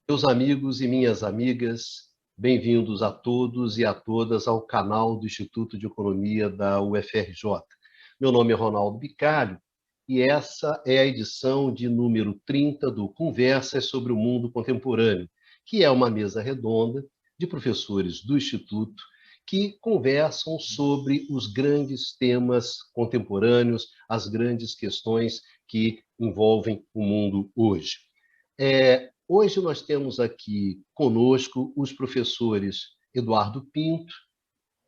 Meus amigos e minhas amigas, bem-vindos a todos e a todas ao canal do Instituto de Economia da UFRJ. Meu nome é Ronaldo Bicalho e essa é a edição de número 30 do Conversas sobre o Mundo Contemporâneo, que é uma mesa redonda de professores do Instituto que conversam sobre os grandes temas contemporâneos, as grandes questões que envolvem o mundo hoje. Hoje nós temos aqui conosco os professores Eduardo Pinto,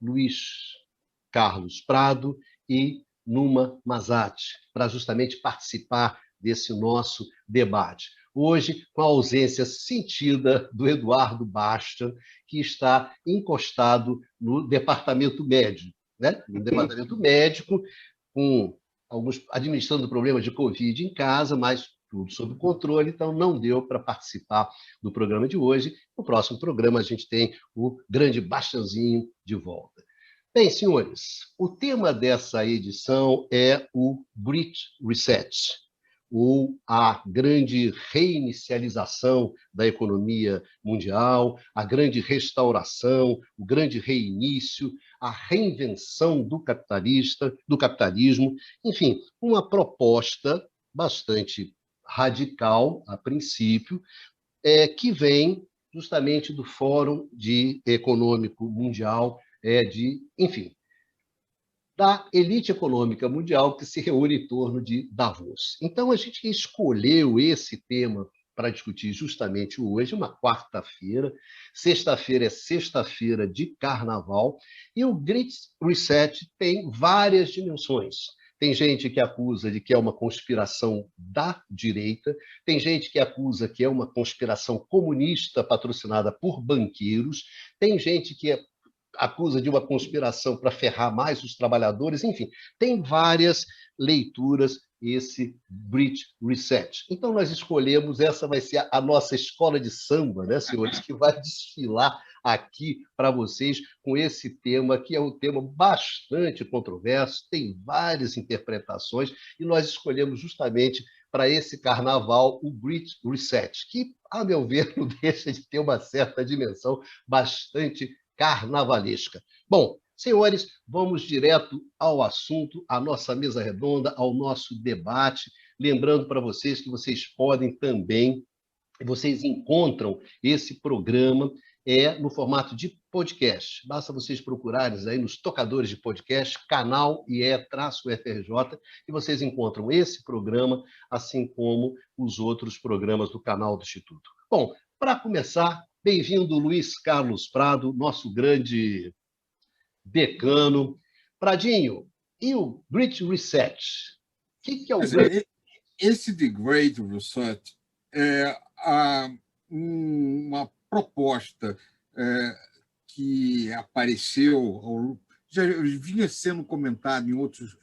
Luiz Carlos Prado e Numa Mazati, para justamente participar desse nosso debate. Hoje, com a ausência sentida do Eduardo Basta, que está encostado no departamento médico, né? No departamento médico, com alguns administrando problemas de Covid em casa, mas tudo sob controle, então não deu para participar do programa de hoje. No próximo programa a gente tem o grande Bastianzinho de volta. Bem, senhores, o tema dessa edição é o Great Reset, ou a grande reinicialização da economia mundial, a grande restauração, o grande reinício, a reinvenção do capitalismo, enfim, uma proposta bastante radical, a princípio, que vem justamente do Fórum Econômico Mundial, enfim, da elite econômica mundial que se reúne em torno de Davos. Então, a gente escolheu esse tema para discutir justamente hoje, uma quarta-feira. Sexta-feira é sexta-feira de carnaval, e o Great Reset tem várias dimensões. Tem gente que acusa de que é uma conspiração da direita, tem gente que acusa que é uma conspiração comunista patrocinada por banqueiros, tem gente que acusa de uma conspiração para ferrar mais os trabalhadores, enfim, tem várias leituras esse Great Reset. Então nós escolhemos, essa vai ser a nossa escola de samba, né, senhores, que vai desfilar aqui para vocês com esse tema, que é um tema bastante controverso, tem várias interpretações, e nós escolhemos justamente para esse carnaval o Great Reset, que, a meu ver, não deixa de ter uma certa dimensão bastante carnavalesca. Bom, senhores, vamos direto ao assunto, à nossa mesa redonda, ao nosso debate. Lembrando para vocês que vocês podem também, vocês encontram esse programa no formato de podcast. Basta vocês procurarem aí nos tocadores de podcast, canal IE-FRJ, e vocês encontram esse programa, assim como os outros programas do canal do Instituto. Bom, para começar, bem-vindo, Luiz Carlos Prado, nosso grande decano. Pradinho, e o Great Reset? O que é o Great? Esse The Great Reset é uma proposta que apareceu, já vinha sendo comentada em outros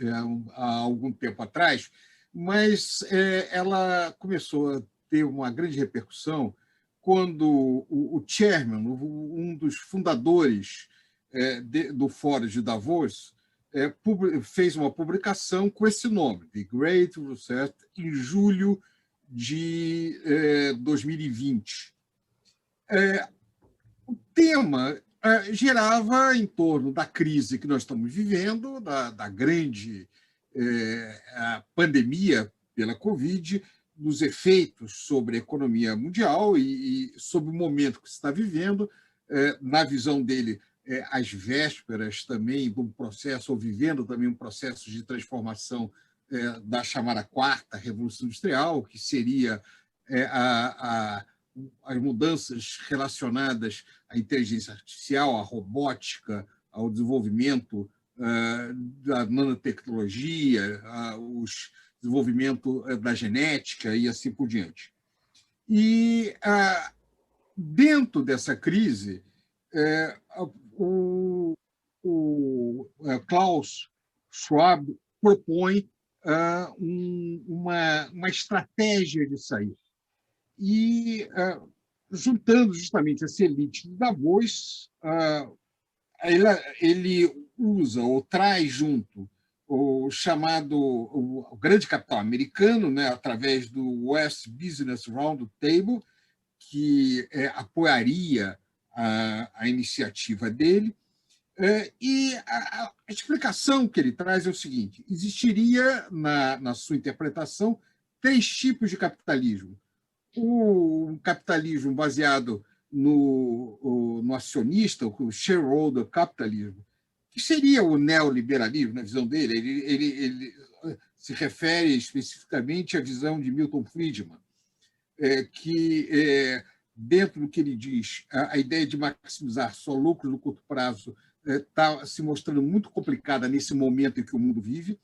há algum tempo atrás, mas ela começou a ter uma grande repercussão quando o chairman, um dos fundadores do Fórum de Davos, fez uma publicação com esse nome, The Great Reset, em julho de 2020. O tema girava em torno da crise que nós estamos vivendo, da grande pandemia pela Covid, dos efeitos sobre a economia mundial e sobre o momento que se está vivendo. Na visão dele, às vésperas também de um processo, ou vivendo também um processo de transformação da chamada quarta revolução industrial, que seria as mudanças relacionadas à inteligência artificial, à robótica, ao desenvolvimento da nanotecnologia, o desenvolvimento da genética e assim por diante. E, dentro dessa crise, o Klaus Schwab propõe uma estratégia de sair. E, juntando justamente essa elite de Davos, ele usa ou traz junto o chamado o grande capital americano, né, através do West Business Roundtable, que apoiaria a iniciativa dele. E a explicação que ele traz é o seguinte: existiria, na sua interpretação, 3 tipos de capitalismo. O capitalismo baseado no acionista, o shareholder capitalism, que seria o neoliberalismo, na visão dele. Ele se refere especificamente à visão de Milton Friedman, que, dentro do que ele diz, a ideia de maximizar só lucros no curto prazo está se mostrando muito complicada nesse momento em que o mundo vive.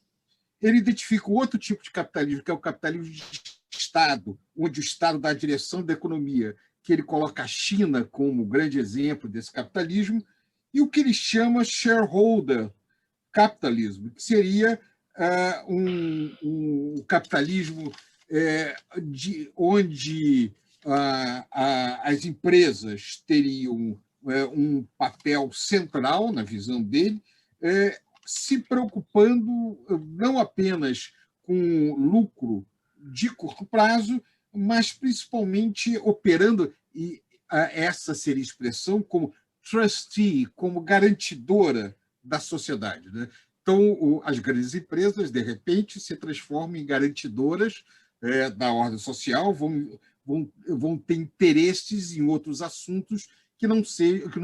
Ele identifica outro tipo de capitalismo, que é o capitalismo de Estado, onde o Estado dá a direção da economia, que ele coloca a China como grande exemplo desse capitalismo, e o que ele chama shareholder capitalism, que seria um capitalismo onde as empresas teriam um papel central, na visão dele, se preocupando não apenas com lucro de curto prazo, mas principalmente operando, e essa seria a expressão, como trustee, como garantidora da sociedade, né? Então, as grandes empresas, de repente, se transformam em garantidoras da ordem social, vão ter interesses em outros assuntos que não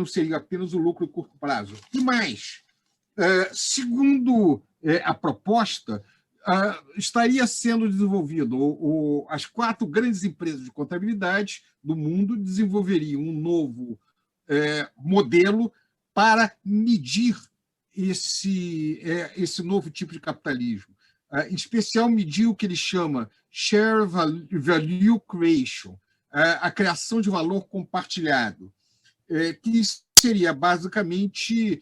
seriam apenas o lucro de curto prazo. E mais, segundo a proposta, estaria sendo desenvolvido, as 4 grandes empresas de contabilidade do mundo desenvolveriam um novo modelo para medir esse novo tipo de capitalismo. Em especial, medir o que ele chama share value creation, a criação de valor compartilhado, que seria basicamente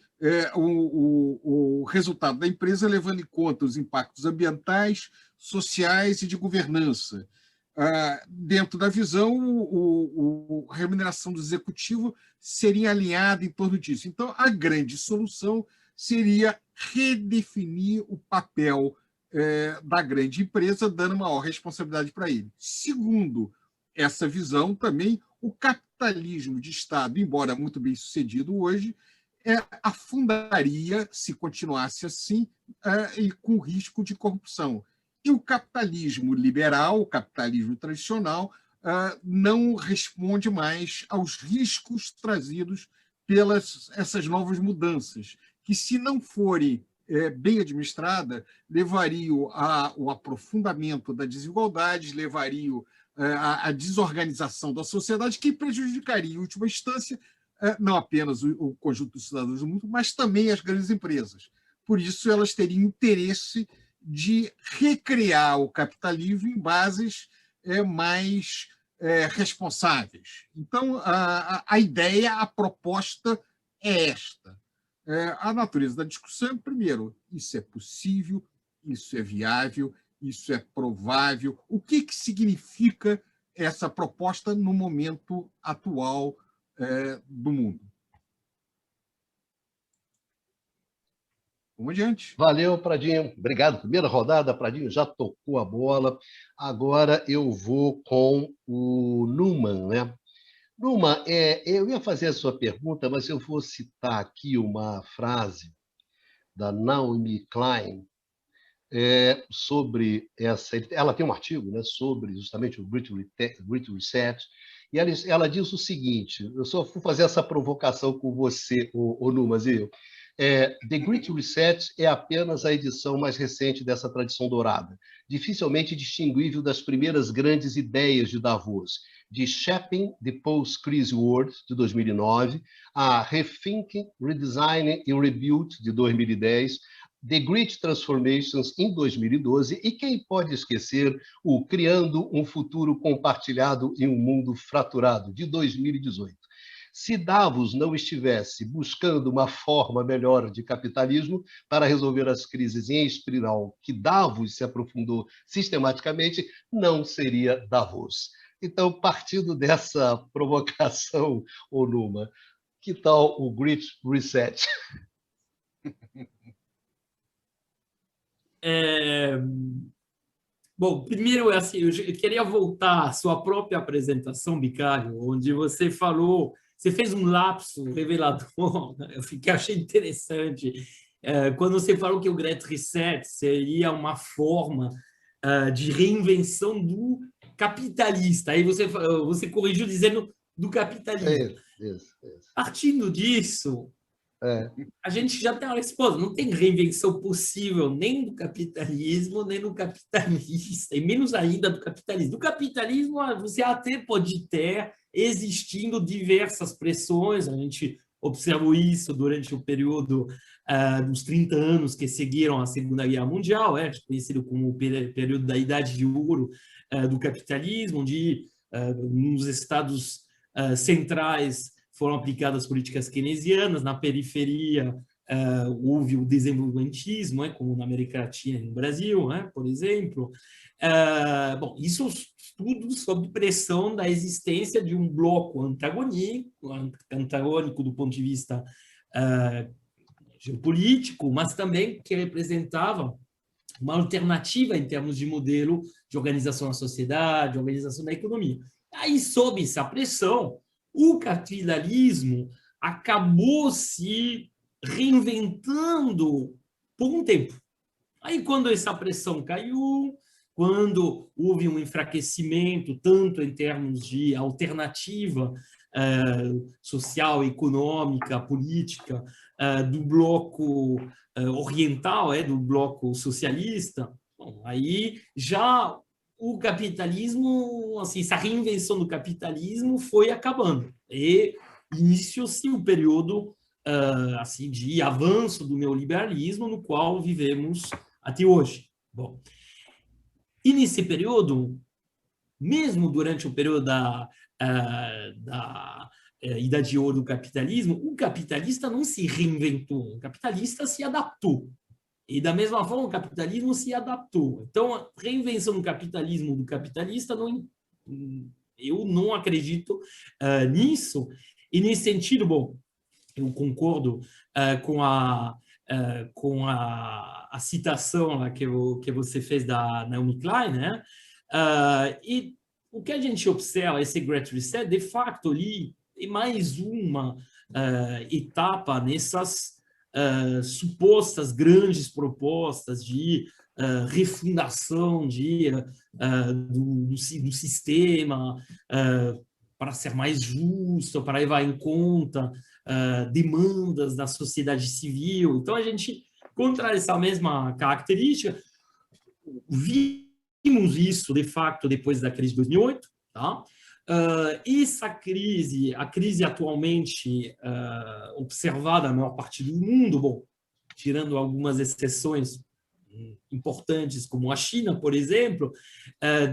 o resultado da empresa levando em conta os impactos ambientais, sociais e de governança. Dentro da visão, a remuneração do executivo seria alinhada em torno disso. Então, a grande solução seria redefinir o papel da grande empresa, dando maior responsabilidade para ele. Segundo essa visão, também, o capitalismo de Estado, embora muito bem sucedido hoje, afundaria, se continuasse assim, e com risco de corrupção. E o capitalismo liberal, o capitalismo tradicional, não responde mais aos riscos trazidos pelas essas novas mudanças, que, se não forem bem administradas, levariam ao aprofundamento da desigualdade, levariam à desorganização da sociedade, que prejudicaria, em última instância, não apenas o conjunto dos cidadãos do mundo, mas também as grandes empresas. Por isso, elas teriam interesse de recriar o capitalismo em bases mais responsáveis. Então, a ideia, a proposta é esta. A natureza da discussão, primeiro, isso é possível, isso é viável, isso é provável. O que significa essa proposta no momento atual do mundo? Vamos adiante. Valeu, Pradinho. Obrigado. Primeira rodada, Pradinho já tocou a bola. Agora eu vou com o Numan, né? Numan, eu ia fazer a sua pergunta, mas eu vou citar aqui uma frase da Naomi Klein sobre essa. Ela tem um artigo, né, sobre justamente o Great Reset, e ela diz o seguinte: eu só vou fazer essa provocação com você, o Numas e eu. The Great Reset é apenas a edição mais recente dessa tradição dourada, dificilmente distinguível das primeiras grandes ideias de Davos, de Shaping the Post-Crisis World, de 2009, a Rethinking, Redesigning e Rebuild, de 2010, The Great Transformations, em 2012, e quem pode esquecer o Criando um Futuro Compartilhado em um Mundo Fraturado, de 2018. Se Davos não estivesse buscando uma forma melhor de capitalismo para resolver as crises em espiral que Davos se aprofundou sistematicamente, não seria Davos. Então, partindo dessa provocação, Onuma, que tal o Great Reset? Bom, primeiro, assim, eu queria voltar à sua própria apresentação, Bicalho, onde você falou, você fez um lapso revelador, né? Achei interessante, quando você falou que o Great Reset seria uma forma de reinvenção do capitalista. Aí você corrigiu dizendo do capitalismo. Isso. Partindo disso, É, a gente já tem uma resposta. Não tem reinvenção possível nem do capitalismo, nem do capitalista, e menos ainda do capitalismo. Do capitalismo, você até pode ter existindo diversas pressões, a gente observou isso durante o período dos 30 anos que seguiram a Segunda Guerra Mundial, conhecido como o período da Idade de Ouro do capitalismo, onde nos estados centrais foram aplicadas políticas keynesianas, na periferia houve o desenvolvimentismo, como na América Latina e no Brasil, por exemplo. Bom, isso tudo sob pressão da existência de um bloco antagônico do ponto de vista geopolítico, mas também que representava uma alternativa em termos de modelo de organização da sociedade, de organização da economia. Aí, sob essa pressão, o capitalismo acabou se reinventando por um tempo. Aí, quando essa pressão caiu, quando houve um enfraquecimento, tanto em termos de alternativa social, econômica, política, do bloco oriental, do bloco socialista, bom, aí já o capitalismo, assim, essa reinvenção do capitalismo foi acabando. E iniciou-se um período assim, de avanço do neoliberalismo, no qual vivemos até hoje. Bom, e nesse período, mesmo durante o período da Idade de Ouro do capitalismo, o capitalista não se reinventou, o capitalista se adaptou. E, da mesma forma, o capitalismo se adaptou. Então, a reinvenção do capitalismo do capitalista, eu não acredito nisso. E, nesse sentido, bom, eu concordo com a citação lá que você fez da Naomi Klein, né? E o que a gente observa, esse Great Reset, de fato, ali é mais uma etapa nessas supostas grandes propostas de refundação do sistema para ser mais justo, para levar em conta demandas da sociedade civil. Então, a gente, contra essa mesma característica, vimos isso, de fato, depois da crise de 2008, tá? Essa crise, a crise atualmente observada na maior parte do mundo, bom, tirando algumas exceções importantes, como a China, por exemplo,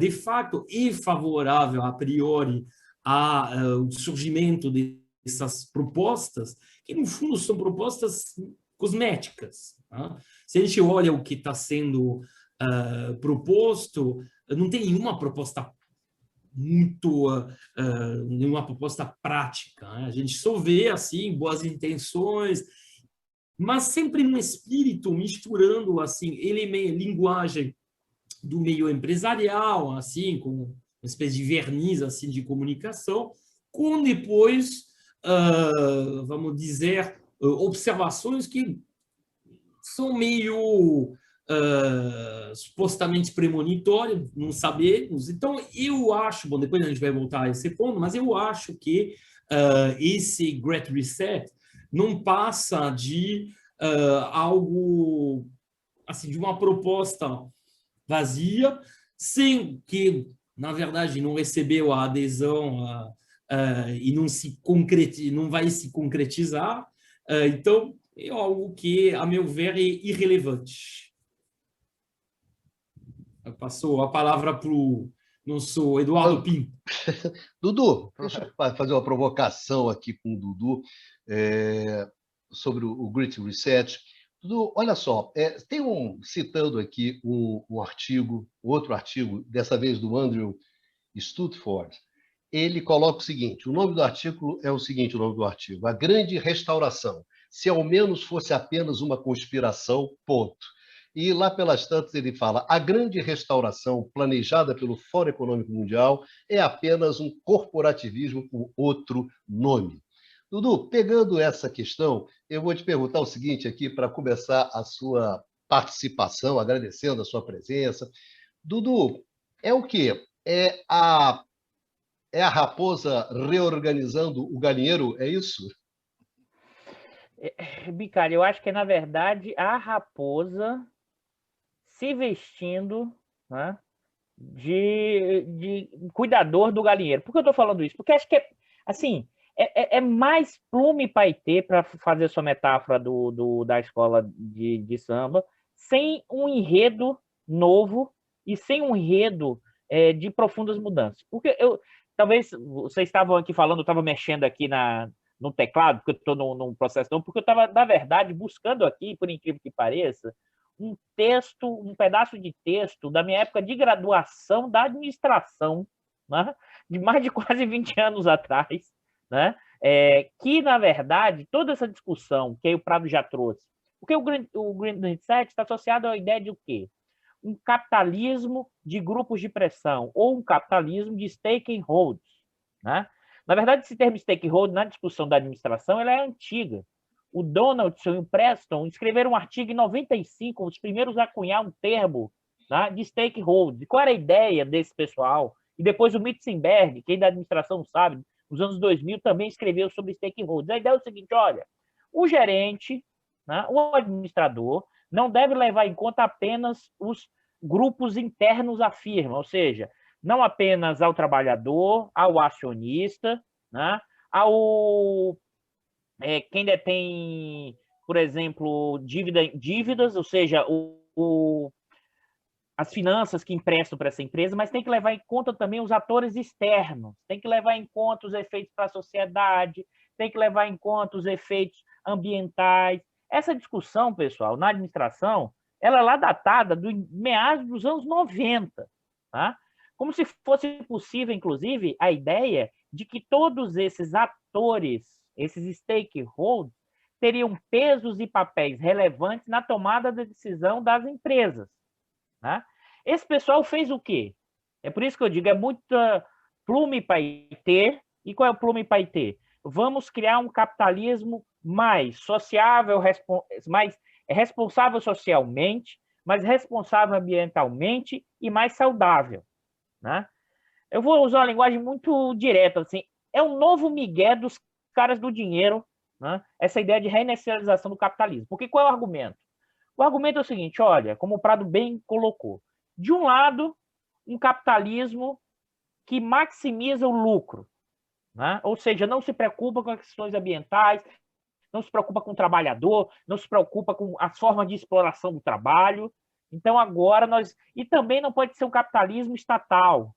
de fato é favorável, a priori, ao surgimento dessas propostas, que, no fundo, são propostas cosméticas. Tá? Se a gente olha o que está sendo proposto, não tem nenhuma proposta nenhuma proposta prática. Né? A gente só vê, assim, boas intenções, mas sempre num espírito misturando, assim, linguagem do meio empresarial, assim, com uma espécie de verniz, assim, de comunicação, com depois, vamos dizer, observações que são meio supostamente premonitórias, não sabemos. Então, eu acho, bom, depois a gente vai voltar a esse ponto, mas eu acho que esse Great Reset não passa de algo, assim, de uma proposta vazia, sem que, na verdade, não recebeu a adesão e não vai se concretizar. Então, é algo que, a meu ver, é irrelevante. Passou a palavra para o nosso Eduardo Pinto. Dudu, deixa eu fazer uma provocação aqui com o Dudu sobre o Great Reset. Dudu, olha só, citando aqui outro artigo, dessa vez do Andrew Stutford, ele coloca o seguinte, o nome do artigo é o seguinte, A Grande Restauração, se ao menos fosse apenas uma conspiração, ponto. e lá pelas tantas ele fala: a grande restauração planejada pelo Fórum Econômico Mundial é apenas um corporativismo com outro nome. Dudu, pegando essa questão, eu vou te perguntar o seguinte aqui para começar a sua participação, agradecendo a sua presença. Dudu, é o quê? É a raposa reorganizando o galinheiro, é isso? Bicalho, eu acho que é, na verdade, a raposa se vestindo, né, de cuidador do galinheiro. Por que eu estou falando isso? Porque acho que assim, é mais plume paetê, para fazer sua metáfora da escola de samba, sem um enredo novo e sem um enredo de profundas mudanças. Porque talvez vocês estavam aqui falando, eu estava mexendo aqui no teclado, porque eu estou num processo novo, porque eu estava, na verdade, buscando aqui, por incrível que pareça, um pedaço de texto da minha época de graduação da administração, né? De mais de quase 20 anos atrás, né? Que, na verdade, toda essa discussão que aí o Prado já trouxe, porque o Green Reset está associado à ideia de o quê? Um capitalismo de grupos de pressão ou um capitalismo de stakeholders, né? Na verdade, esse termo stakeholder, na discussão da administração, ela é antiga. O Donaldson e o Preston escreveram um artigo em 95, os primeiros a cunhar um termo, né, de stakeholder. Qual era a ideia desse pessoal? E depois o Mitzenberg, quem da administração não sabe, nos anos 2000 também escreveu sobre stakeholders. A ideia é o seguinte, olha, o gerente, né, o administrador, não deve levar em conta apenas os grupos internos à firma, ou seja, não apenas ao trabalhador, ao acionista, né, ao quem detém, por exemplo, dívidas, ou seja, as finanças que emprestam para essa empresa, mas tem que levar em conta também os atores externos, tem que levar em conta os efeitos para a sociedade, tem que levar em conta os efeitos ambientais. Essa discussão, pessoal, na administração, ela é lá datada do meados dos anos 90, tá? Como se fosse possível, inclusive, a ideia de que todos esses atores, esses stakeholders, teriam pesos e papéis relevantes na tomada da decisão das empresas, né? Esse pessoal fez o quê? É por isso que eu digo, é muita plume paetê. E qual é o plume paetê? Vamos criar um capitalismo mais sociável, mais responsável socialmente, mais responsável ambientalmente e mais saudável, né? Eu vou usar uma linguagem muito direta, assim, é um novo migué dos caras do dinheiro, né? Essa ideia de reinicialização do capitalismo. Porque qual é o argumento? O argumento é o seguinte, olha, como o Prado bem colocou, de um lado, um capitalismo que maximiza o lucro, né? Ou seja, não se preocupa com as questões ambientais, não se preocupa com o trabalhador, não se preocupa com as formas de exploração do trabalho. Então, agora nós... E também não pode ser um capitalismo estatal,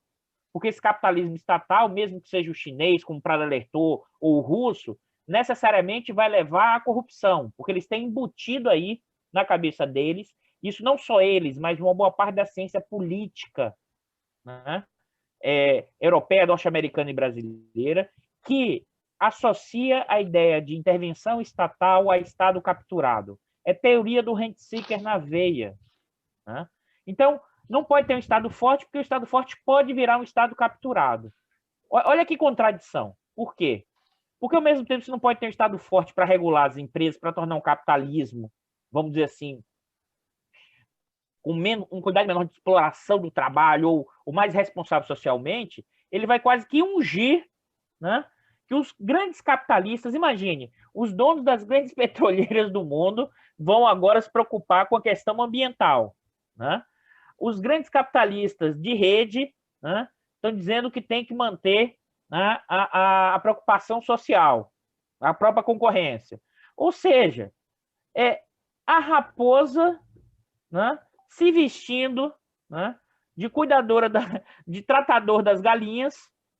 porque esse capitalismo estatal, mesmo que seja o chinês, como o Prado alertou, ou o russo, necessariamente vai levar à corrupção, porque eles têm embutido aí na cabeça deles, isso não só eles, mas uma boa parte da ciência política, né, europeia, norte-americana e brasileira, que associa a ideia de intervenção estatal a Estado capturado. É teoria do rent-seeker na veia, né? Então, não pode ter um Estado forte, porque o Estado forte pode virar um Estado capturado. Olha que contradição. Por quê? Porque, ao mesmo tempo, você não pode ter um Estado forte para regular as empresas, para tornar um capitalismo, vamos dizer assim, com quantidade menor de exploração do trabalho, ou mais responsável socialmente, ele vai quase que ungir, né, que os grandes capitalistas, imagine, os donos das grandes petroleiras do mundo vão agora se preocupar com a questão ambiental, né? Os grandes capitalistas de rede, né, estão dizendo que tem que manter, né, a preocupação social, a própria concorrência. Ou seja, a raposa, né, se vestindo, né, de cuidadora, de tratador das galinhas,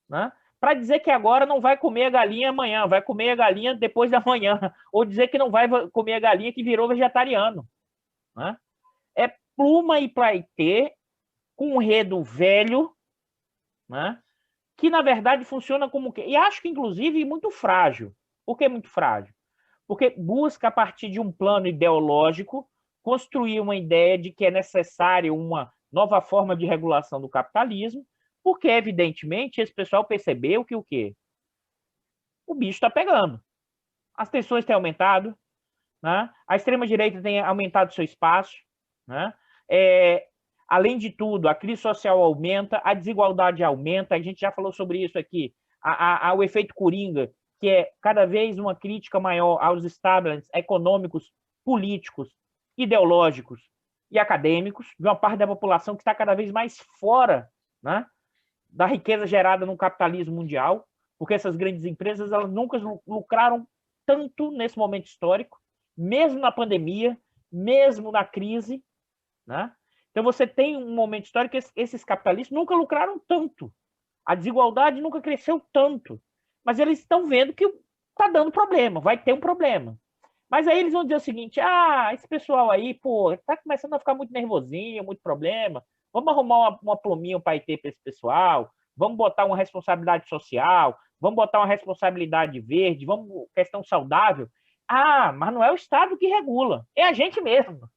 né, para dizer que agora não vai comer a galinha amanhã, vai comer a galinha depois da manhã, ou dizer que não vai comer a galinha que virou vegetariano, né? É pluma e paetê com um enredo velho, né, que, na verdade, funciona como... E acho que, inclusive, muito frágil. Por que muito frágil? Porque busca, a partir de um plano ideológico, construir uma ideia de que é necessário uma nova forma de regulação do capitalismo, porque, evidentemente, esse pessoal percebeu que o quê? O bicho está pegando. As tensões têm aumentado, né? A extrema-direita tem aumentado seu espaço, né? Além de tudo, a crise social aumenta, a desigualdade aumenta, a gente já falou sobre isso aqui, o efeito coringa, que é cada vez uma crítica maior aos establishments econômicos, políticos, ideológicos e acadêmicos, de uma parte da população que está cada vez mais fora, né, da riqueza gerada no capitalismo mundial, porque essas grandes empresas elas nunca lucraram tanto nesse momento histórico, mesmo na pandemia, mesmo na crise, né? Então você tem um momento histórico que esses capitalistas nunca lucraram tanto, a desigualdade nunca cresceu tanto, mas eles estão vendo que está dando problema, vai ter um problema. Mas aí eles vão dizer o seguinte, esse pessoal aí, pô, está começando a ficar muito nervosinho, muito problema, vamos arrumar uma pluminha para IT para esse pessoal, vamos botar uma responsabilidade social, vamos botar uma responsabilidade verde, vamos questão saudável. Mas não é o Estado que regula, é a gente mesmo.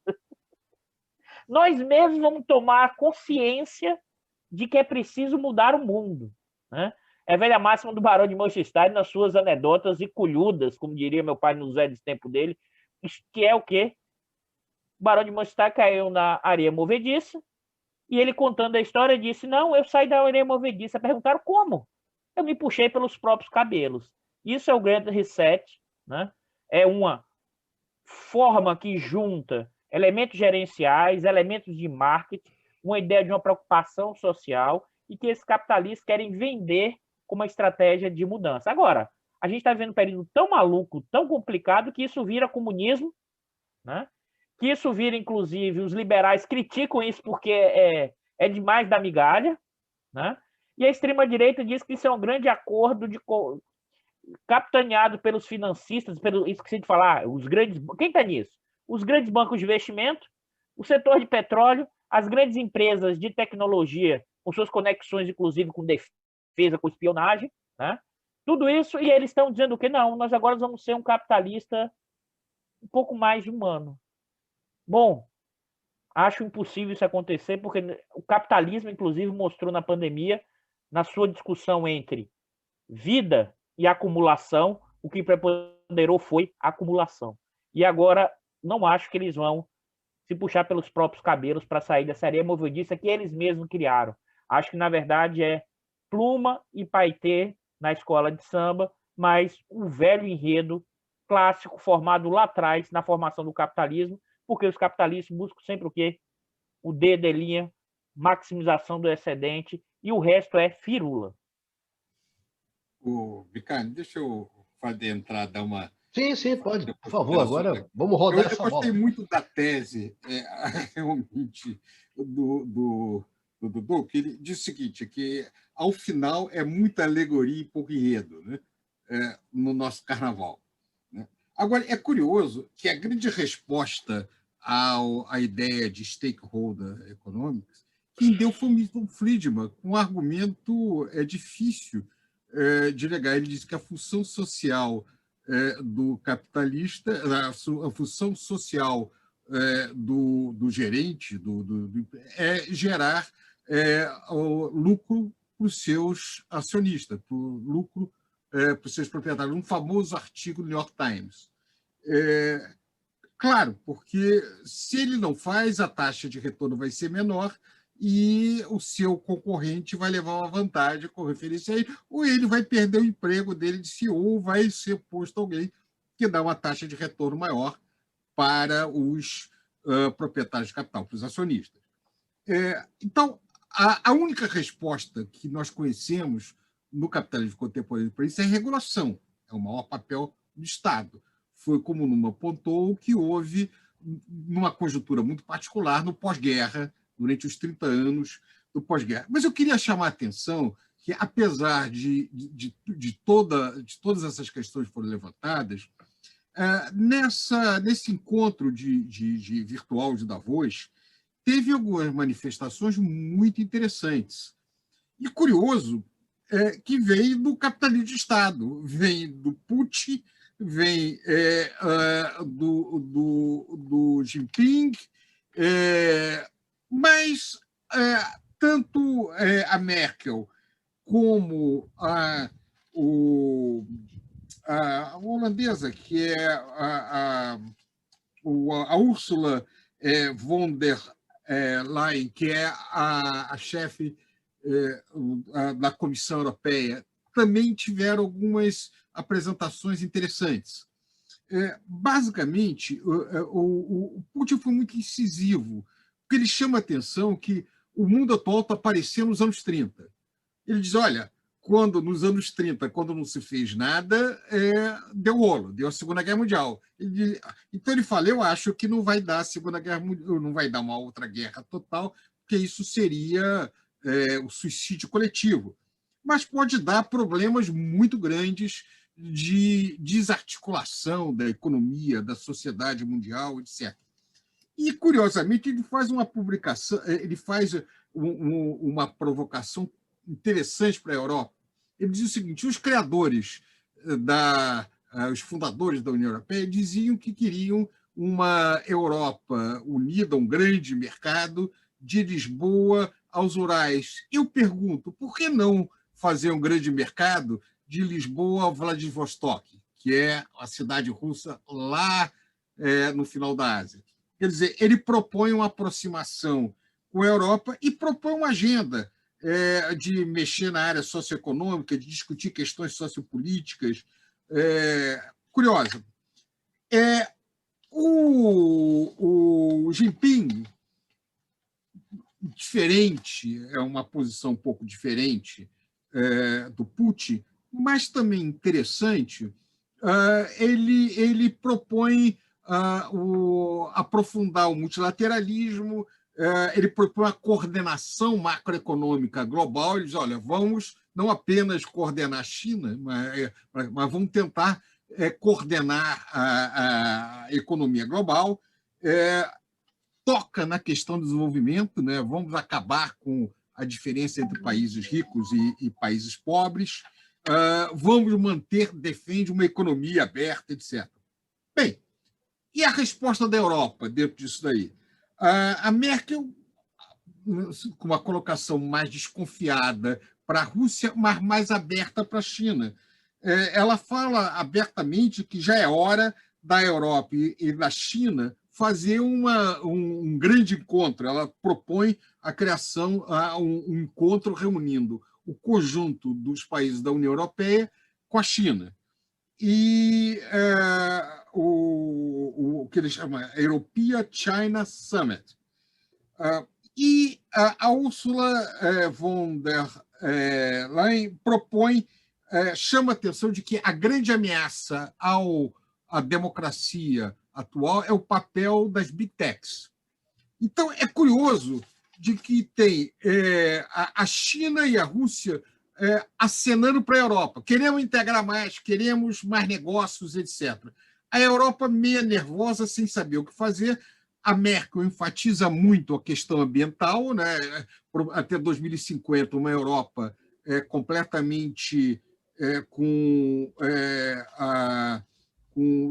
Nós mesmos vamos tomar consciência de que é preciso mudar o mundo, né? É a velha máxima do Barão de Manchester, nas suas anedotas e colhudas, como diria meu pai no velho tempo dele, que é o quê? O Barão de Manchester caiu na areia movediça e ele, contando a história, disse, não, eu saí da areia movediça. Perguntaram como? Eu me puxei pelos próprios cabelos. Isso é o Great Reset, né? É uma forma que junta elementos gerenciais, elementos de marketing, uma ideia de uma preocupação social e que esses capitalistas querem vender como uma estratégia de mudança. Agora, a gente está vivendo um período tão maluco, tão complicado, que isso vira comunismo, né? Que isso vira, inclusive, os liberais criticam isso porque é demais da migalha, né? E a extrema-direita diz que isso é um grande acordo capitaneado pelos financistas, esqueci de falar, os grandes... Quem está nisso? Os grandes bancos de investimento, o setor de petróleo, as grandes empresas de tecnologia, com suas conexões, inclusive, com defesa, com espionagem, né? Tudo isso, e eles estão dizendo que não, nós agora vamos ser um capitalista um pouco mais humano. Bom, acho impossível isso acontecer, porque o capitalismo, inclusive, mostrou na pandemia, na sua discussão entre vida e acumulação, o que preponderou foi a acumulação. E agora, não acho que eles vão se puxar pelos próprios cabelos para sair dessa areia movediça que eles mesmos criaram. Acho que, na verdade, é pluma e paetê na escola de samba, mas um velho enredo clássico formado lá atrás na formação do capitalismo, porque os capitalistas buscam sempre o quê? O dedo em linha, maximização do excedente, e o resto é firula. Vicari, deixa eu entrar, dar uma... Sim, pode, por favor. Agora vamos rodar essa bola. Eu gostei muito da tese, realmente, do Dudu, que ele diz o seguinte, que ao final é muita alegoria e pouco enredo, né? No nosso carnaval, né? Agora, é curioso que a grande resposta à ideia de stakeholder economics, quem deu foi o Milton Friedman, com um argumento difícil de negar. Ele disse que a função social do capitalista, a função social do gerente é gerar o lucro para os seus acionistas, para o lucro para os seus proprietários. Um famoso artigo do New York Times. Claro, porque se ele não faz, a taxa de retorno vai ser menor e o seu concorrente vai levar uma vantagem com referência a ele, ou ele vai perder o emprego dele de CEO, ou vai ser posto alguém que dá uma taxa de retorno maior para os proprietários de capital, para os acionistas. Então, a única resposta que nós conhecemos no capitalismo contemporâneo para isso é regulação, é o maior papel do Estado. Foi como Numa apontou que houve, numa conjuntura muito particular, no pós-guerra, durante os 30 anos do pós-guerra. Mas eu queria chamar a atenção que, apesar de todas essas questões que foram levantadas, nesse encontro de virtual de Davos, teve algumas manifestações muito interessantes. E curioso que vem do capitalismo de Estado, vem do put vem do Jinping, mas tanto a Merkel como a holandesa, que é a Ursula von der Leyen, que é a chefe da Comissão Europeia, também tiveram algumas apresentações interessantes. Basicamente, o Putin foi muito incisivo, porque ele chama a atenção que o mundo atual está parecendo nos anos 30. Ele diz, olha, nos anos 30, quando não se fez nada, deu rolo, deu a Segunda Guerra Mundial. Então ele fala, eu acho que não vai dar a Segunda Guerra Mundial, não vai dar uma outra guerra total, porque isso seria o suicídio coletivo. Mas pode dar problemas muito grandes de desarticulação da economia, da sociedade mundial, etc. E, curiosamente, ele faz uma publicação, ele faz uma provocação interessante para a Europa. Ele diz o seguinte, os criadores, os fundadores da União Europeia diziam que queriam uma Europa unida, um grande mercado, de Lisboa aos Urais. Eu pergunto, por que não fazer um grande mercado de Lisboa a Vladivostok, que é a cidade russa lá no final da Ásia? Quer dizer, ele propõe uma aproximação com a Europa e propõe uma agenda de mexer na área socioeconômica, de discutir questões sociopolíticas. Curiosa. O Jinping, diferente, é uma posição um pouco diferente do Putin, mas também interessante, ele propõe aprofundar o multilateralismo, ele propõe a coordenação macroeconômica global. Ele diz, olha, vamos não apenas coordenar a China, mas vamos tentar coordenar a economia global, toca na questão do desenvolvimento, né? Vamos acabar com a diferença entre países ricos e países pobres, vamos defende uma economia aberta, etc. Bem, e a resposta da Europa dentro disso daí? A Merkel, com uma colocação mais desconfiada para a Rússia, mas mais aberta para a China. Ela fala abertamente que já é hora da Europa e da China fazer um grande encontro. Ela propõe a criação de um encontro reunindo o conjunto dos países da União Europeia com a China. E o que ele chama European China Summit. E a Ursula von der Leyen propõe, chama a atenção de que a grande ameaça à democracia atual é o papel das big techs. Então, é curioso de que tem a China e a Rússia acenando para a Europa. Queremos integrar mais, queremos mais negócios, etc. A Europa meio nervosa, sem saber o que fazer. A Merkel enfatiza muito a questão ambiental, né? Até 2050, uma Europa completamente com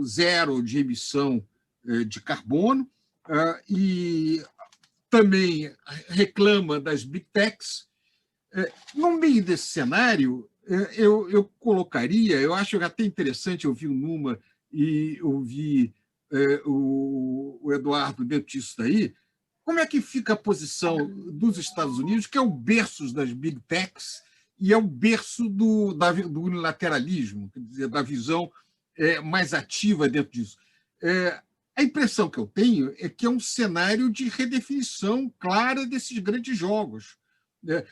zero de emissão de carbono, e também reclama das big techs. No meio desse cenário, eu colocaria, eu acho até interessante ouvir o Numa e ouvir o Eduardo dentro disso daí, como é que fica a posição dos Estados Unidos, que é o berço das big techs e é o berço do unilateralismo, quer dizer, da visão mais ativa dentro disso. A impressão que eu tenho é que é um cenário de redefinição clara desses grandes jogos.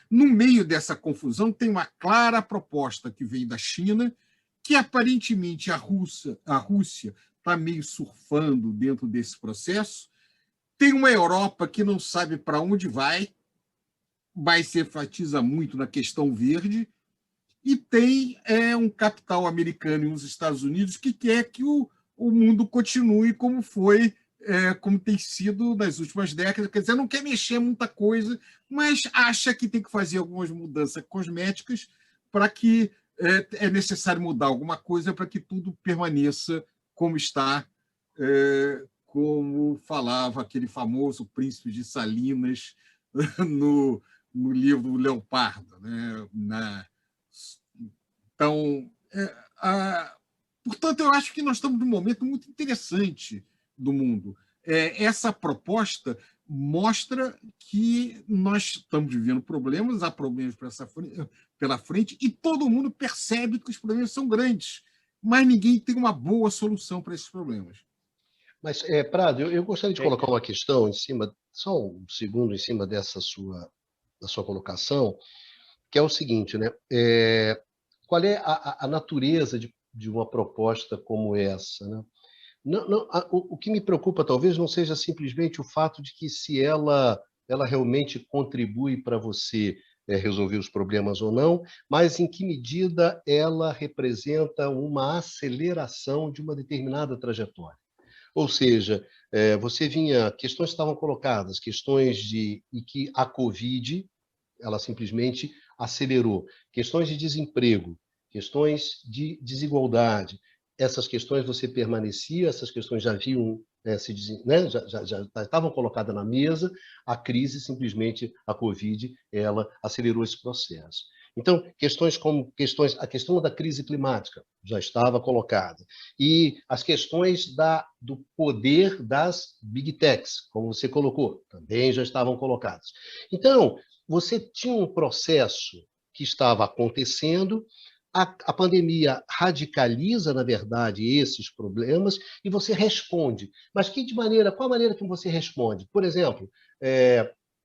No meio dessa confusão, tem uma clara proposta que vem da China, que aparentemente a Rússia está meio surfando dentro desse processo. Tem uma Europa que não sabe para onde vai, mas se enfatiza muito na questão verde, e tem um capital americano e os Estados Unidos que quer que o mundo continue como foi, como tem sido nas últimas décadas. Quer dizer, não quer mexer muita coisa, mas acha que tem que fazer algumas mudanças cosméticas para que é necessário mudar alguma coisa para que tudo permaneça como está, como falava aquele famoso Príncipe de Salinas no livro Leopardo, né? Então, portanto, eu acho que nós estamos num momento muito interessante do mundo. Essa proposta mostra que nós estamos vivendo problemas, há problemas pela frente, e todo mundo percebe que os problemas são grandes, mas ninguém tem uma boa solução para esses problemas. Mas, Prado, eu gostaria de colocar uma questão em cima, só um segundo em cima da sua colocação, que é o seguinte, né? Qual é a natureza de uma proposta como essa, né? O que me preocupa talvez não seja simplesmente o fato de que se ela realmente contribui para você resolver os problemas ou não, mas em que medida ela representa uma aceleração de uma determinada trajetória. Ou seja, questões estavam colocadas, e que a Covid, ela simplesmente acelerou. Questões de desemprego, questões de desigualdade, essas questões você permanecia, essas questões já haviam, já estavam colocadas na mesa, a crise, simplesmente, a Covid, ela acelerou esse processo. Então, a questão da crise climática já estava colocada. E as questões do poder das big techs, como você colocou, também já estavam colocadas. Então, você tinha um processo que estava acontecendo, a pandemia radicaliza, na verdade, esses problemas e você responde. Mas qual a maneira que você responde? Por exemplo,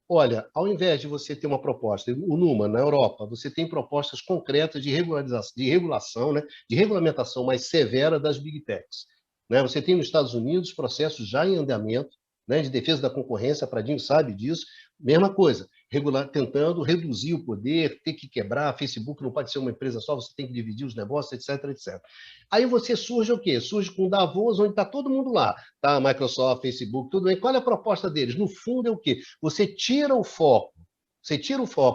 olha, ao invés de você ter uma proposta, o Numa, na Europa, você tem propostas concretas de regulação, né, de regulamentação mais severa das big techs. Né? Você tem nos Estados Unidos processos já em andamento, né, de defesa da concorrência, Pradinho sabe disso, mesma coisa, tentando reduzir o poder, ter que quebrar, Facebook não pode ser uma empresa só, você tem que dividir os negócios, etc, etc. Aí você surge o quê? Surge com Davos, onde está todo mundo lá, tá? Microsoft, Facebook, tudo bem. Qual é a proposta deles? No fundo é o quê? Você tira o foco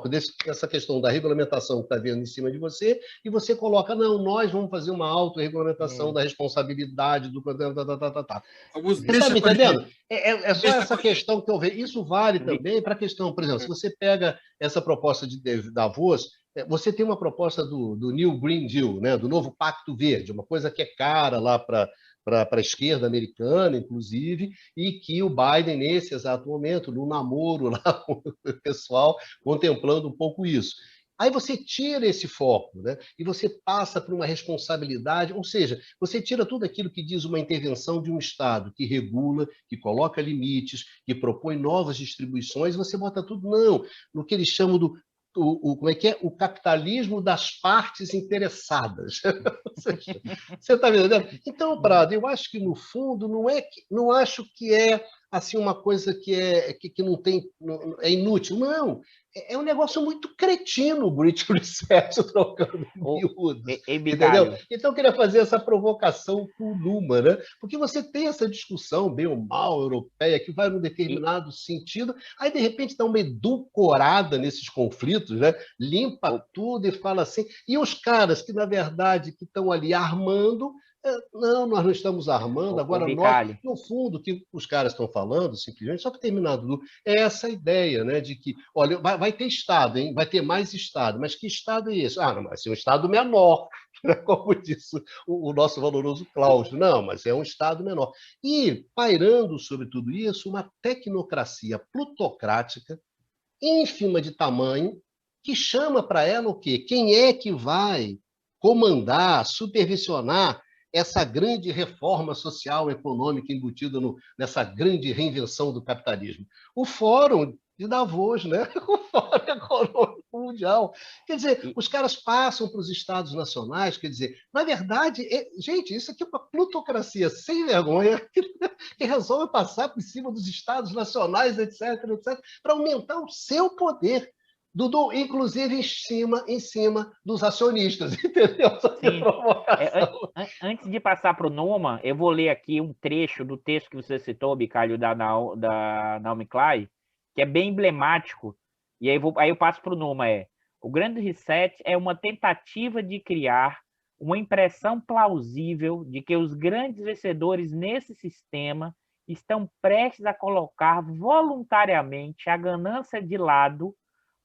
dessa questão da regulamentação que está vindo em cima de você e você coloca, não, nós vamos fazer uma autorregulamentação da responsabilidade do... Você está me entendendo? É só essa questão que eu vejo. Isso vale também para a questão, por exemplo, se você pega essa proposta de Davos, você tem uma proposta do New Green Deal, né, do novo Pacto Verde, uma coisa que é cara lá para a esquerda americana, inclusive, e que o Biden, nesse exato momento, no namoro lá com o pessoal, contemplando um pouco isso. Aí você tira esse foco, né? E você passa para uma responsabilidade, ou seja, você tira tudo aquilo que diz uma intervenção de um Estado que regula, que coloca limites, que propõe novas distribuições, você bota tudo, não, no que eles chamam como é que é? O capitalismo das partes interessadas. Você está me entendendo? Então, Prado, eu acho que, no fundo, não acho que é assim, uma coisa que não tem, é inútil. Não, é um negócio muito cretino o Great Reset trocando miúdos. Entendeu? Então, eu queria fazer essa provocação com o Numa, né? Porque você tem essa discussão, bem ou mal, europeia, que vai num determinado sentido, aí, de repente, dá uma edulcorada nesses conflitos, né? Limpa tudo e fala assim. E os caras que, na verdade, que estão ali armando, não, nós não estamos armando, agora nós, no fundo, o que os caras estão falando, simplesmente, só para terminar, Dudu, é essa ideia, né, de que, olha, vai ter Estado, hein? Vai ter mais Estado, mas que Estado é esse? Não, vai ser um Estado menor, como disse o nosso valoroso Cláudio, não, mas é um Estado menor. E, pairando sobre tudo isso, uma tecnocracia plutocrática, ínfima de tamanho, que chama para ela o quê? Quem é que vai comandar, supervisionar essa grande reforma social, econômica embutida nessa grande reinvenção do capitalismo? O Fórum de Davos, né? O Fórum Econômico Mundial. Quer dizer, os caras passam para os estados nacionais, quer dizer, na verdade, gente, isso aqui é uma plutocracia sem vergonha que resolve passar por cima dos estados nacionais, etc, etc, para aumentar o seu poder. Dudu, inclusive em cima dos acionistas, entendeu? Sim. Antes de passar para o Numa, eu vou ler aqui um trecho do texto que você citou, Bicalho, da Naomi Klein, que é bem emblemático, e aí eu passo para o Numa. O grande reset é uma tentativa de criar uma impressão plausível de que os grandes vencedores nesse sistema estão prestes a colocar voluntariamente a ganância de lado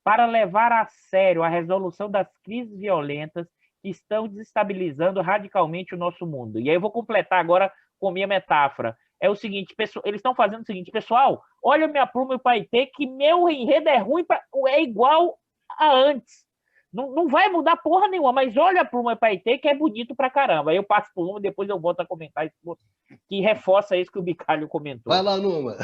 para levar a sério a resolução das crises violentas que estão desestabilizando radicalmente o nosso mundo. E aí eu vou completar agora com minha metáfora. É o seguinte, eles estão fazendo o seguinte, pessoal, olha minha pluma e o Paetê, que meu enredo é ruim, é igual a antes. Não vai mudar porra nenhuma, mas olha a pluma e o Paetê, que é bonito pra caramba. Aí eu passo por uma e depois eu volto a comentar isso, que reforça isso que o Bicalho comentou. Vai lá, Numa.